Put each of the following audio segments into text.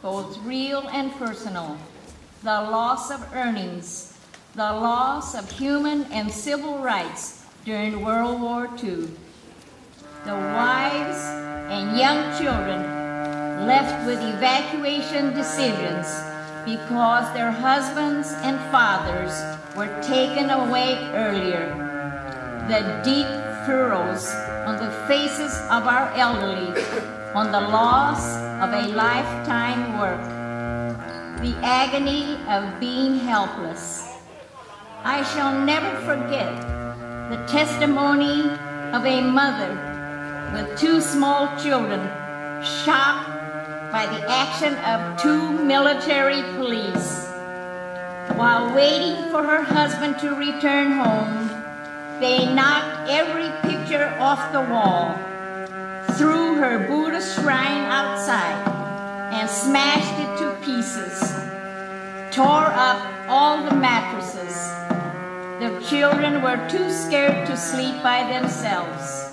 both real and personal, the loss of earnings, the loss of human and civil rights during World War II, the wives and young children left with evacuation decisions because their husbands and fathers were taken away earlier, the deep furrows on the faces of our elderly, on the loss of a lifetime work, the agony of being helpless. I shall never forget the testimony of a mother with 2 small children shocked by the action of 2 military police. While waiting for her husband to return home, they knocked every picture off the wall, threw her Buddha shrine outside, and smashed it to pieces, tore up all the mattresses. The children were too scared to sleep by themselves.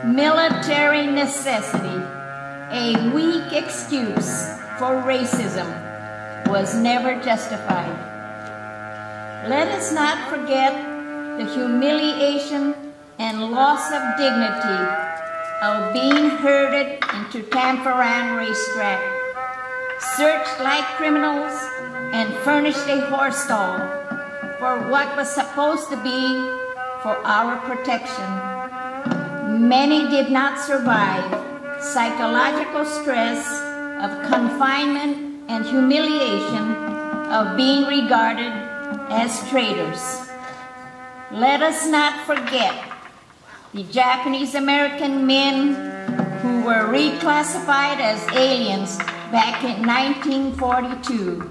Military necessity, a weak excuse for racism, was never justified. Let us not forget the humiliation and loss of dignity of being herded into Tamparan racetrack, searched like criminals, and furnished a horse stall for what was supposed to be for our protection. Many did not survive psychological stress of confinement and humiliation of being regarded as traitors. Let us not forget the Japanese-American men who were reclassified as aliens back in 1942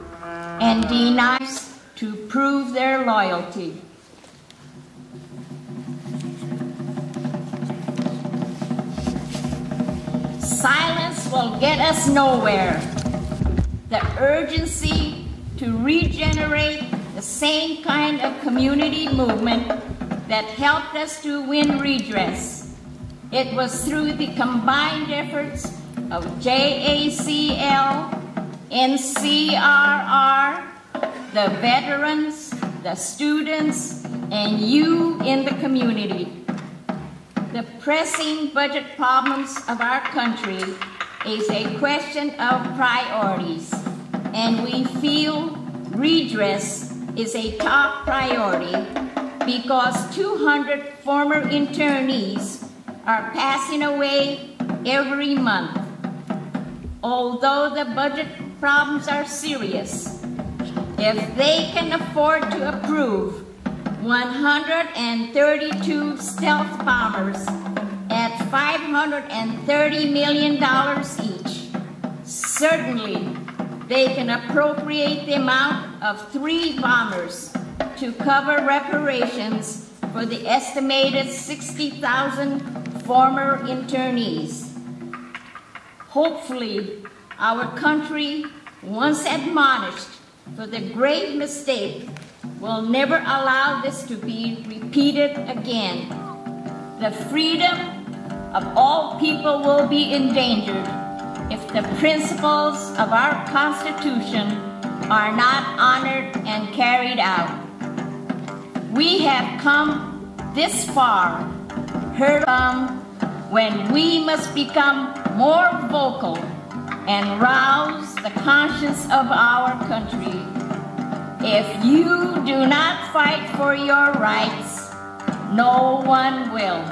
and denied to prove their loyalty. Silence will get us nowhere. The urgency to regenerate the same kind of community movement that helped us to win redress. It was through the combined efforts of JACL, NCRR, the veterans, the students, and you in the community. The pressing budget problems of our country is a question of priorities, and we feel redress is a top priority because 200 former internees are passing away every month. Although the budget problems are serious, if they can afford to approve 132 stealth bombers at $530 million each, certainly they can appropriate the amount of 3 bombers to cover reparations for the estimated 60,000 former internees. Hopefully, our country, once admonished for the grave mistake, will never allow this to be repeated again. The freedom of all people will be endangered if the principles of our Constitution are not honored and carried out. We have come this far, heard when we must become more vocal and rouse the conscience of our country. If you do not fight for your rights, no one will.